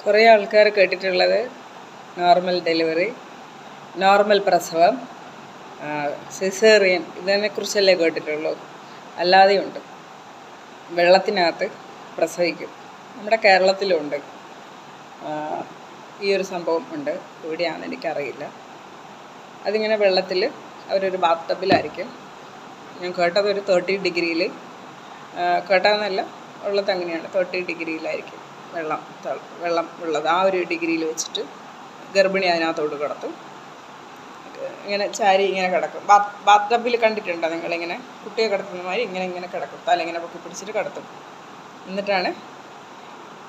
കുറേ ആൾക്കാർ കേട്ടിട്ടുള്ളത് നോർമൽ ഡെലിവറി, നോർമൽ പ്രസവം, സിസേറിയൻ ഇതിനെക്കുറിച്ചല്ലേ കേട്ടിട്ടുള്ളൂ. അല്ലാതെയുണ്ട്, വെള്ളത്തിനകത്ത് പ്രസവിക്കും. നമ്മുടെ കേരളത്തിലുണ്ട് ഈ ഒരു സംഭവം ഉണ്ട്. എവിടെയാണെന്ന് എനിക്കറിയില്ല. അതിങ്ങനെ വെള്ളത്തിൽ അവരൊരു ബാത്ത് ടബിലായിരിക്കും. ഞാൻ കേട്ടത് ഒരു 30 ഡിഗ്രിയിൽ, കേട്ടതെന്നല്ല ഉള്ളത് അങ്ങനെയാണ്, 30 ഡിഗ്രിയിലായിരിക്കും വെള്ളം ഉള്ളത്. ആ ഒരു ഡിഗ്രിയിൽ വെച്ചിട്ട് ഗർഭിണി അതിനകത്തോട്ട് കിടത്തും. ഇങ്ങനെ ചാരി ഇങ്ങനെ കിടക്കും. ബാത്ത് ടബിൽ കണ്ടിട്ടുണ്ടോ നിങ്ങളിങ്ങനെ കുട്ടിയെ കിടത്തുന്ന മാതിരി ഇങ്ങനെ കിടക്കും. തല ഇങ്ങനെ പൊക്കി പിടിച്ചിട്ട് കിടത്തും. എന്നിട്ടാണ്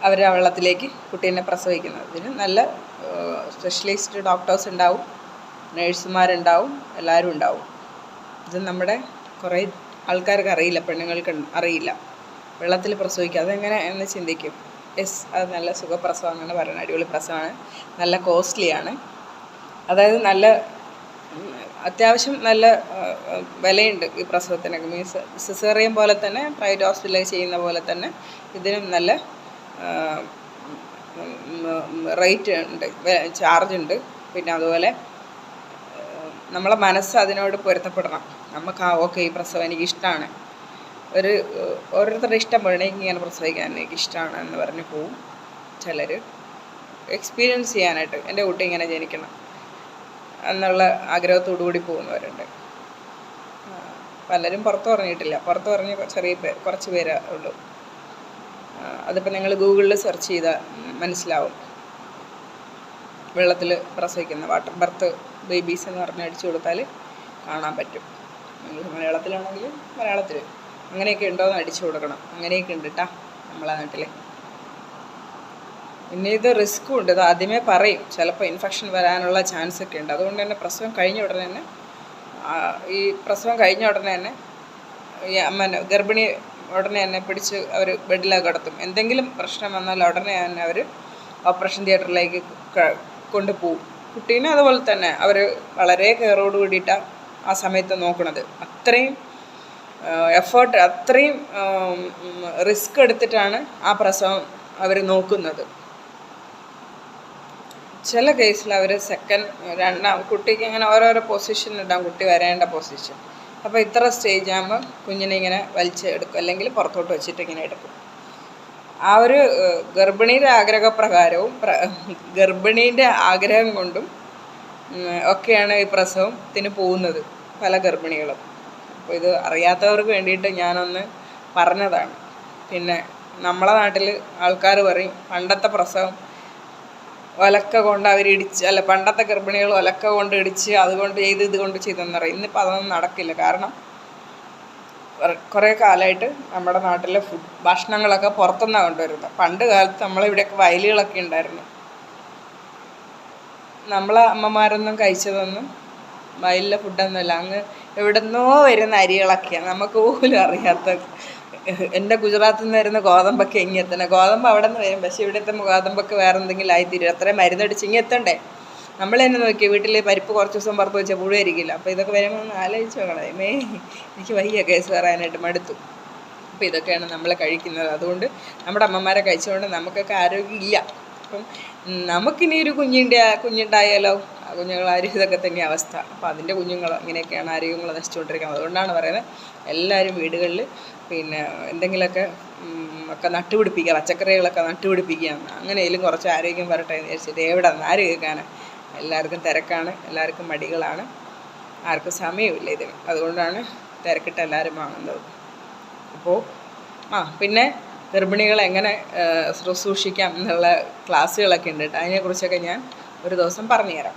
അവർ ആ വെള്ളത്തിലേക്ക് കുട്ടീനെ പ്രസവിക്കുന്നത്. ഇതിന് നല്ല സ്പെഷ്യലിസ്റ്റ് ഡോക്ടേഴ്സ് ഉണ്ടാവും, നേഴ്സുമാരുണ്ടാവും, എല്ലാവരും ഉണ്ടാവും. ഇത് നമ്മുടെ കുറേ ആൾക്കാർക്ക് അറിയില്ല, പെണ്ണുങ്ങൾക്ക് അറിയില്ല. വെള്ളത്തിൽ പ്രസവിക്കുക അതെങ്ങനെ എന്ന് ചിന്തിക്കും. അത് നല്ല സുഖപ്രസവം അങ്ങനെ പറയുന്നത്, അടിപൊളി പ്രസവമാണ്, നല്ല കോസ്റ്റ്ലിയാണ്. അതായത് നല്ല അത്യാവശ്യം നല്ല വിലയുണ്ട് ഈ പ്രസവത്തിനൊക്കെ. മീൻസ് സിസേറിയൻ പോലെ തന്നെ പ്രൈവറ്റ് ഹോസ്പിറ്റലിൽ ചെയ്യുന്ന പോലെ തന്നെ ഇതിനും നല്ല റേറ്റ് ഉണ്ട്, ചാർജ് ഉണ്ട്. പിന്നെ അതുപോലെ നമ്മളെ മനസ്സ് അതിനോട് പൊരുത്തപ്പെടണം. നമുക്ക് ഓക്കെ ഈ പ്രസവം എനിക്കിഷ്ടമാണ്. ഓരോരുത്തരുടെ ഇഷ്ടം പോലെ ഇങ്ങനെ പ്രസവിക്കാൻ എനിക്കിഷ്ടമാണ് എന്ന് പറഞ്ഞ് പോവും. ചിലർ എക്സ്പീരിയൻസ് ചെയ്യാനായിട്ട് എൻ്റെ കുട്ടി ഇങ്ങനെ ജനിക്കണം എന്നുള്ള ആഗ്രഹത്തോടു കൂടി പോകുന്നവരുണ്ട്. പലരും പുറത്ത് പറഞ്ഞിട്ടില്ല. പുറത്ത് പറഞ്ഞ് കുറച്ച് പേരേ ഉള്ളൂ. അതിപ്പോൾ നിങ്ങൾ ഗൂഗിളിൽ സെർച്ച് ചെയ്താൽ മനസ്സിലാവും. വെള്ളത്തിൽ പ്രസവിക്കുന്ന വാട്ടർ ബർത്ത് ബേബീസ് എന്ന് പറഞ്ഞ് അടിച്ചു കൊടുത്താൽ കാണാൻ പറ്റും. നിങ്ങൾ മലയാളത്തിലാണെങ്കിൽ മലയാളത്തിൽ അങ്ങനെയൊക്കെ ഉണ്ടോ എന്ന് അടിച്ചു കൊടുക്കണം. അങ്ങനെയൊക്കെ ഉണ്ട് കേട്ടോ നമ്മളെ നാട്ടിൽ. പിന്നെ ഇത് റിസ്ക്കും ഉണ്ട്. ഇത് ആദ്യമേ പറയും, ചിലപ്പോൾ ഇൻഫെക്ഷൻ വരാനുള്ള ചാൻസ് ഒക്കെ ഉണ്ട്. അതുകൊണ്ട് തന്നെ പ്രസവം കഴിഞ്ഞ ഉടനെ തന്നെ ഈ അമ്മ ഗർഭിണി ഉടനെ തന്നെ പിടിച്ച് അവർ ബെഡിലേക്ക് കിടത്തും. എന്തെങ്കിലും പ്രശ്നം വന്നാൽ ഉടനെ തന്നെ അവർ ഓപ്പറേഷൻ തിയേറ്ററിലേക്ക് കൊണ്ടുപോകും. കുട്ടീനെ അതുപോലെ തന്നെ അവർ വളരെ കെയറോട് കൂടിയിട്ടാണ് ആ സമയത്ത് നോക്കുന്നത്. അത്രയും എഫേർട്ട്, അത്രയും റിസ്ക് എടുത്തിട്ടാണ് ആ പ്രസവം അവർ നോക്കുന്നത്. ചില കേസിൽ അവർ കുട്ടിക്ക് ഇങ്ങനെ ഓരോരോ പൊസിഷൻ ഉണ്ടാകും, കുട്ടി വരേണ്ട പൊസിഷൻ. അപ്പോൾ ഇത്ര സ്റ്റേജ് ആകുമ്പോൾ കുഞ്ഞിനെ ഇങ്ങനെ വലിച്ച് എടുക്കും, അല്ലെങ്കിൽ പുറത്തോട്ട് വെച്ചിട്ട് ഇങ്ങനെ എടുക്കും. ആ ഒരു ഗർഭിണിയുടെ ആഗ്രഹപ്രകാരവും ഗർഭിണീൻ്റെ ആഗ്രഹം കൊണ്ടും ഒക്കെയാണ് ഈ പ്രസവത്തിന് പോകുന്നത് പല ഗർഭിണികളും. അപ്പോൾ ഇത് അറിയാത്തവർക്ക് വേണ്ടിയിട്ട് ഞാനൊന്ന് പറഞ്ഞതാണ്. പിന്നെ നമ്മളെ നാട്ടിൽ ആൾക്കാർ പറയും പണ്ടത്തെ പ്രസവം ഒലക്ക കൊണ്ട് പണ്ടത്തെ ഗർഭിണികൾ ഒലക്ക കൊണ്ട് ഇടിച്ച് അതുകൊണ്ട് ഇതുകൊണ്ട് ചെയ്തെന്ന് പറയും. ഇന്നിപ്പോൾ അതൊന്നും നടക്കില്ല. കാരണം കുറേ കാലമായിട്ട് നമ്മുടെ നാട്ടിലെ ഭക്ഷണങ്ങളൊക്കെ പുറത്തുനിന്നാണ് കൊണ്ടുവരുന്നത്. പണ്ട് കാലത്ത് നമ്മളിവിടെയൊക്കെ വയലുകളൊക്കെ ഉണ്ടായിരുന്നു. നമ്മളെ അമ്മമാരൊന്നും കഴിച്ചതൊന്നും വയലിലെ ഫുഡൊന്നുമില്ല. അങ്ങ് എവിടുന്നോ വരുന്ന അരികളൊക്കെയാണ്, നമുക്ക് പോലും അറിയാത്ത. എൻ്റെ ഗുജറാത്തിൽ നിന്ന് വരുന്ന ഗോതമ്പൊക്കെ ഇങ്ങെത്തന്നെ. ഗോതമ്പ് അവിടെ നിന്ന് വരും, പക്ഷേ ഇവിടെ എത്തുമ്പോൾ ഗോതമ്പൊക്കെ വേറെ എന്തെങ്കിലും ആയിത്തീരും. അത്രയും മരുന്നടിച്ച് ഇങ്ങെത്തണ്ടേ. നമ്മൾ തന്നെ നോക്കി വീട്ടിൽ പരിപ്പ് കുറച്ച് ദിവസം പുറത്ത് വെച്ചാൽ പുഴുവായിരിക്കില്ല. അപ്പോൾ ഇതൊക്കെ വരുമ്പോൾ ഒന്ന് ആലോചിച്ച് നോക്കണം. എനിക്ക് വയ്യ കേസ് പറയാനായിട്ട്, മടുത്തു. അപ്പോൾ ഇതൊക്കെയാണ് നമ്മൾ കഴിക്കുന്നത്. അതുകൊണ്ട് നമ്മുടെ അമ്മമാരെ കഴിച്ചുകൊണ്ട് നമുക്കൊക്കെ ആരോഗ്യമില്ല. അപ്പം നമുക്കിനി ഒരു കുഞ്ഞുണ്ടായാലോ, ആ കുഞ്ഞുങ്ങളാരും ഇതൊക്കെ തന്നെ അവസ്ഥ. അപ്പോൾ അതിൻ്റെ കുഞ്ഞുങ്ങൾ ഇങ്ങനെയൊക്കെയാണ് ആരോഗ്യങ്ങൾ നശിച്ചുകൊണ്ടിരിക്കുന്നത്. അതുകൊണ്ടാണ് പറയുന്നത് എല്ലാവരും വീടുകളിൽ പിന്നെ എന്തെങ്കിലുമൊക്കെ നട്ടുപിടിപ്പിക്കുക, പച്ചക്കറികളൊക്കെ നട്ടുപിടിപ്പിക്കുക. അങ്ങനെയെങ്കിലും കുറച്ച് ആരോഗ്യം വരട്ടെ എന്ന് വിചാരിച്ചിട്ട് എവിടെ നിന്ന് ആര് കേൾക്കാനാണ്? എല്ലാവർക്കും തിരക്കാണ്, എല്ലാവർക്കും മടികളാണ്, ആർക്കും സമയമില്ല ഇതിന്. അതുകൊണ്ടാണ് തിരക്കിട്ട് എല്ലാവരും വാങ്ങുന്നത്. അപ്പോൾ പിന്നെ ഗർഭിണികളെ എങ്ങനെ ശുശ്രൂഷിക്കാം എന്നുള്ള ക്ലാസ്സുകളൊക്കെ ഉണ്ട് കേട്ടോ. അതിനെക്കുറിച്ചൊക്കെ ഞാൻ ഒരു ദിവസം പറഞ്ഞുതരാം.